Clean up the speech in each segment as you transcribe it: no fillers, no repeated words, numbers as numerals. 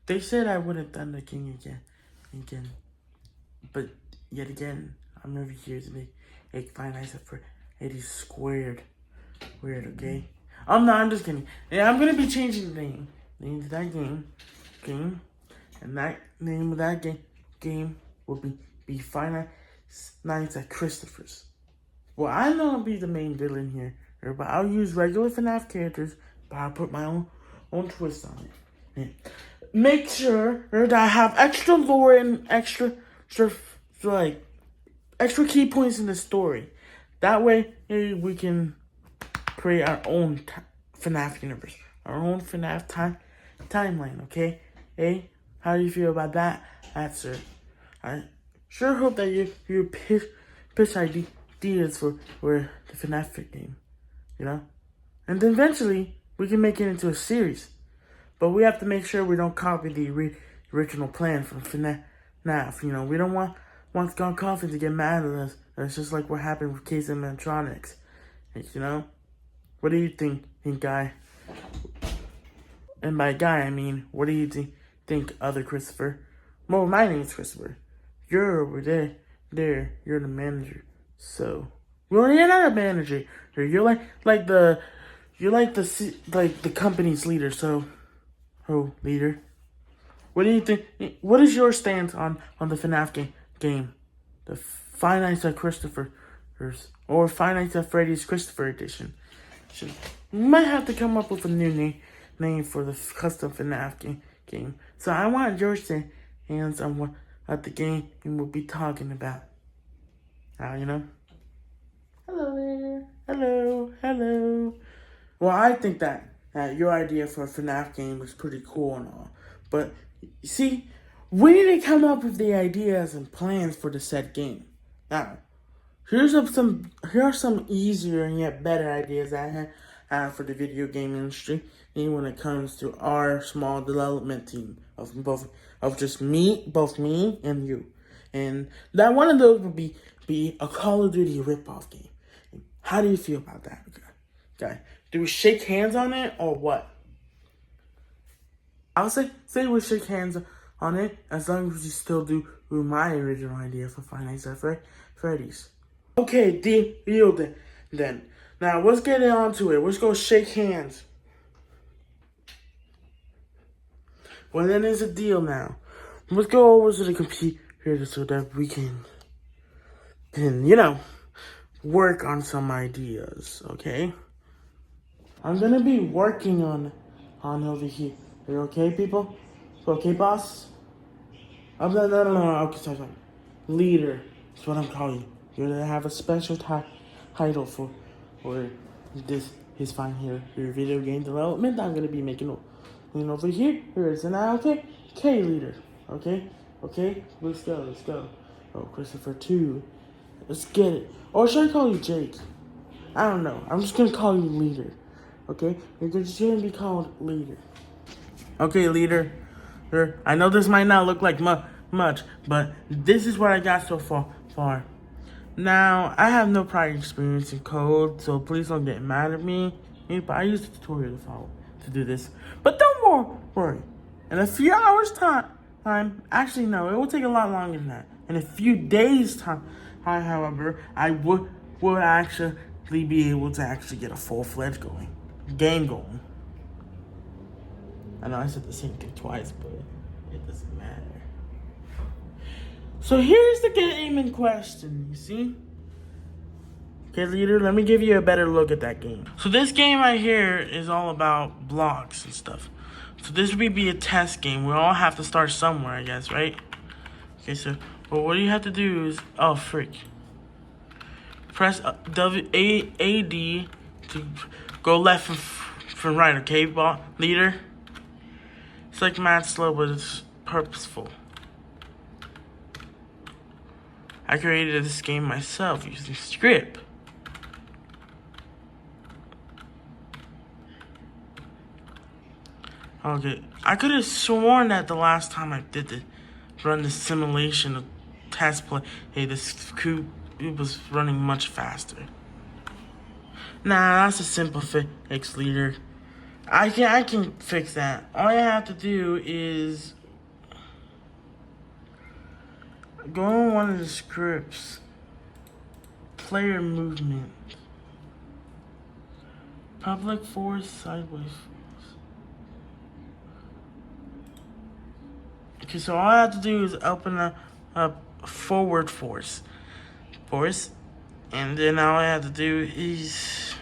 They said I would have done the king again, but yet again, I'm over here to make Five Nights at Freddy's squared. Weird, okay? No, I'm just kidding. Yeah, I'm gonna be changing the name to that game, and that name of that game will be Five Nights at Christopher's. Well, I know I'll be the main villain here, but I'll use regular FNAF characters, but I'll put my own twist on it. Yeah. Make sure that I have extra lore and extra key points in the story. That way, we can create our own FNAF universe, our own FNAF timeline. Okay? Hey, how do you feel about that answer? I sure hope that you pitch ideas for the FNAF game, and then eventually we can make it into a series. But we have to make sure we don't copy the original plan from FNAF. We don't want Scott Coffin to get mad at us. It's just like what happened with KSM Electronics. What do you think, guy? And by guy, I mean, what do you think, other Christopher? Well, my name is Christopher. You're over there. You're the manager. So, well, you're not a manager. You're like the company's leader. So. Oh, leader. What do you think? What is your stance on the FNAF game? The Five Nights at Christopher's or Five Nights at Freddy's Christopher Edition. We might have to come up with a new name for the custom FNAF game. So I want your stance on what the game will be talking about. Hello there. Hello. Well, I think that your idea for a FNAF game was pretty cool and all. But, you see, we need to come up with the ideas and plans for the said game. Now, here are some easier and yet better ideas I have for the video game industry when it comes to our small development team of both me and you. And that one of those would be a Call of Duty Ripoff game. How do you feel about that, guy? Do we shake hands on it or what? I'll say we shake hands on it as long as you still do my original idea for Five Nights at Freddy's. Okay, deal then. Now let's get on to it. Let's go shake hands. Well, then it's a deal now. Let's go over to the computer so that we can work on some ideas, okay? I'm gonna be working on over here. Are you okay, people? Okay, boss? No. Okay, sorry. Leader. That's what I'm calling you. You're gonna have a special title for this is fine here. Your video game development. I'm gonna be making over here. Here is now. Okay, leader. Okay. Let's go. Oh, Christopher 2. Let's get it. Or should I call you Jake? I don't know. I'm just gonna call you leader. Okay? You're just gonna be called leader. Okay, leader. I know this might not look like much, but this is what I got so far. Now, I have no prior experience in code, so please don't get mad at me. But I used a tutorial to do this. But don't worry. In a few hours time, actually no, it will take a lot longer than that. In a few days time, however, I would actually be able to actually get a full-fledged game going. I know I said the same thing twice, but it doesn't matter. So here's the game in question, you see? Okay, leader, let me give you a better look at that game. So this game right here is all about blocks and stuff. So this would be a test game. We all have to start somewhere, I guess, right? Okay, so but what you have to do is, oh, freak. Press A-D to go left from right, okay, leader? It's like mad slow, but it's purposeful. I created this game myself using script. Okay, I could have sworn that the last time I did run the simulation of test play, hey, this it was running much faster. Nah, that's a simple fix, leader. I can fix that. All I have to do is go on one of the scripts. Player movement. Public force, sideways force. Okay, so all I have to do is open a forward force. And then all I have to do is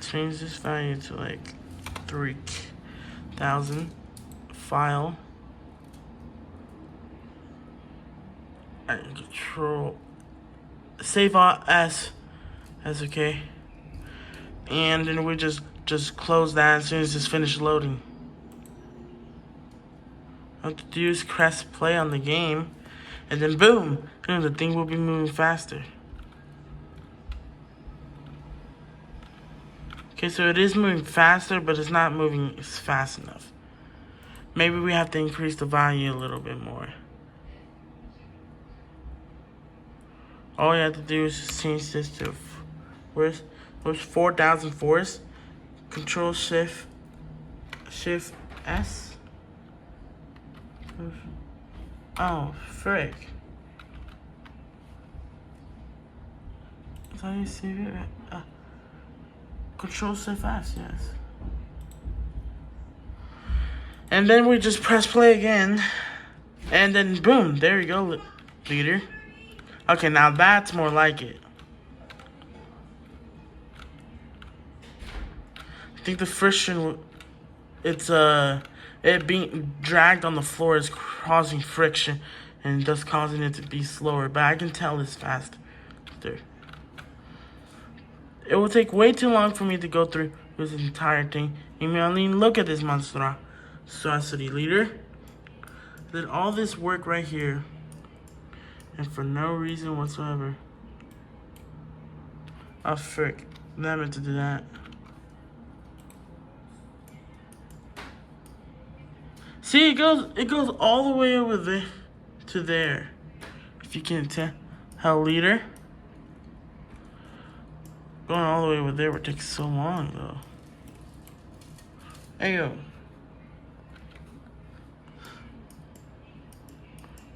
change this value to like 3,000. File. And control. Save as okay. And then we just close that as soon as it's finished loading. All I have to do is press play on the game. And then boom, the thing will be moving faster. Okay, so it is moving faster, but it's not moving fast enough. Maybe we have to increase the value a little bit more. All you have to do is just change this to where's 4,000 force. Control Shift S. Oh, frick. That's how you save it. Control Shift S, yes. And then we just press play again. And then boom, there you go, leader. Okay, now that's more like it. I think the friction, it being dragged on the floor is causing friction and thus causing it to be slower. But I can tell it's faster. It will take way too long for me to go through this entire thing. I mean, look at this monstrosity, leader. Did all this work right here, and for no reason whatsoever. Oh frick! I meant to do that. See, it goes all the way over there to there. If you can tell, leader. Going all the way over there would take so long, though. Hey, yo.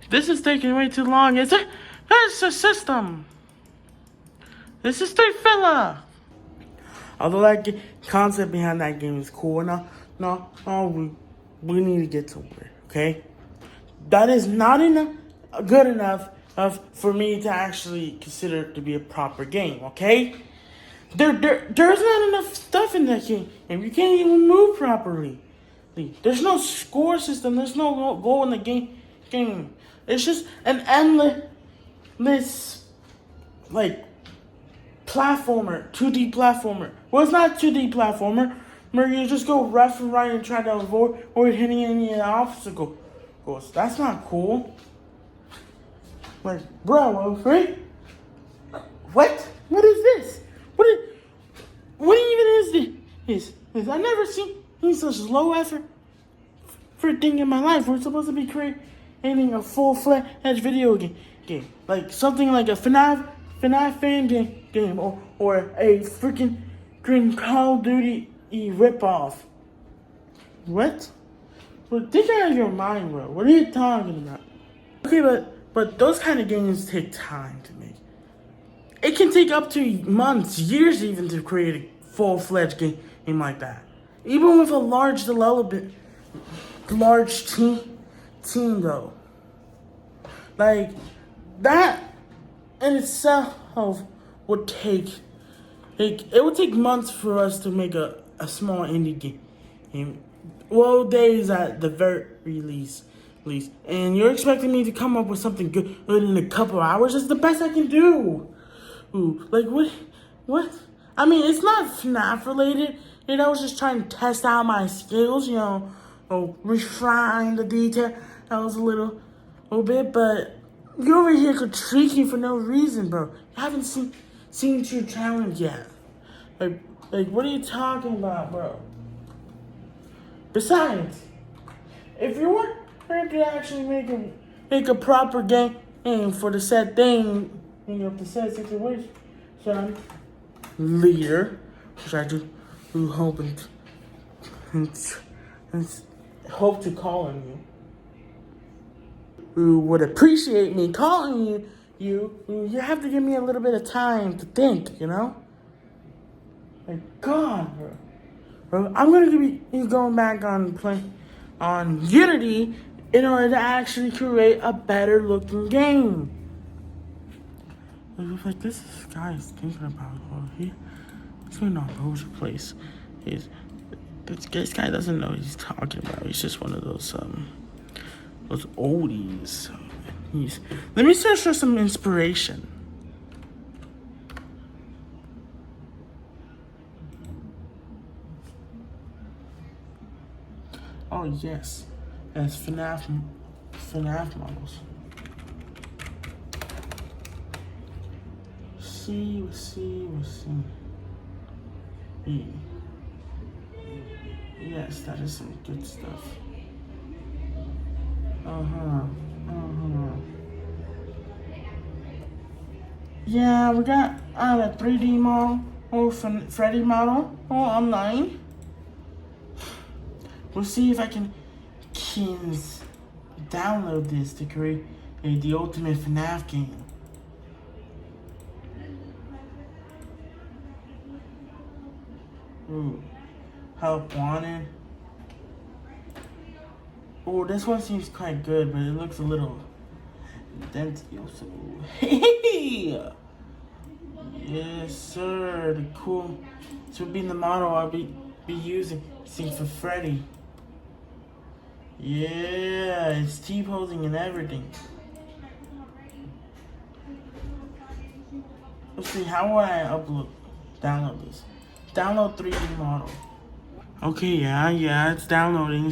This is taking way too long. It's a system. This is straight filler. Although that concept behind that game is cool, we need to get somewhere, okay? That is not good enough for me to actually consider it to be a proper game, okay? There's not enough stuff in that game, and you can't even move properly. There's no score system. There's no goal in the game. It's just an endless, like, platformer, 2D platformer. Well, it's not 2D platformer. Where you just go left and right and try to avoid hitting any obstacles. That's not cool. Like, bro, right? What? What is this? What even is this? I've never seen such low effort for a thing in my life. We're supposed to be creating a full-fledged video game. Like something like a Fnaf fan game or a freaking green Call of Duty Ripoff. What? Well, think out of your mind, bro. What are you talking about? Okay, but those kind of games take time to make. It can take up to months, years even, to create a full-fledged game like that. Even with a large team though. Like, that in itself would take, it would take months for us to make a small indie game. Well, days at the very least. And you're expecting me to come up with something good in a couple hours? That's the best I can do. Ooh, like what? I mean, it's not FNAF related. I was just trying to test out my skills, refine the detail. That was a little bit, but you're over here critiquing for no reason, bro. You haven't seen your challenge yet. Like, what are you talking about, bro? Besides, if you weren't trying to actually make a proper game for the said thing, the said situation, son, later, which I do hope and hope to call on you. Who would appreciate me calling you. You have to give me a little bit of time to think, you know? Like, God, bro. I'm gonna be going back on Unity in order to actually create a better looking game. Like this guy is thinking about, he's going all over the place. This guy doesn't know what he's talking about. He's just one of those oldies. Let me search for some inspiration. Oh yes, that's Fnaf models. We'll see. Yes, that is some good stuff. Yeah, we got a 3D model, Freddy model, online. We'll see if I can download this to create the ultimate FNAF game. Ooh, help wanted. Oh, this one seems quite good, but it looks a little dentioso. Hey! Yes, sir. The cool. This will be the model I'll be using for Freddy. Yeah, it's T-posing and everything. Let's see, how would I download this? Download 3D model. Okay, yeah, it's downloading.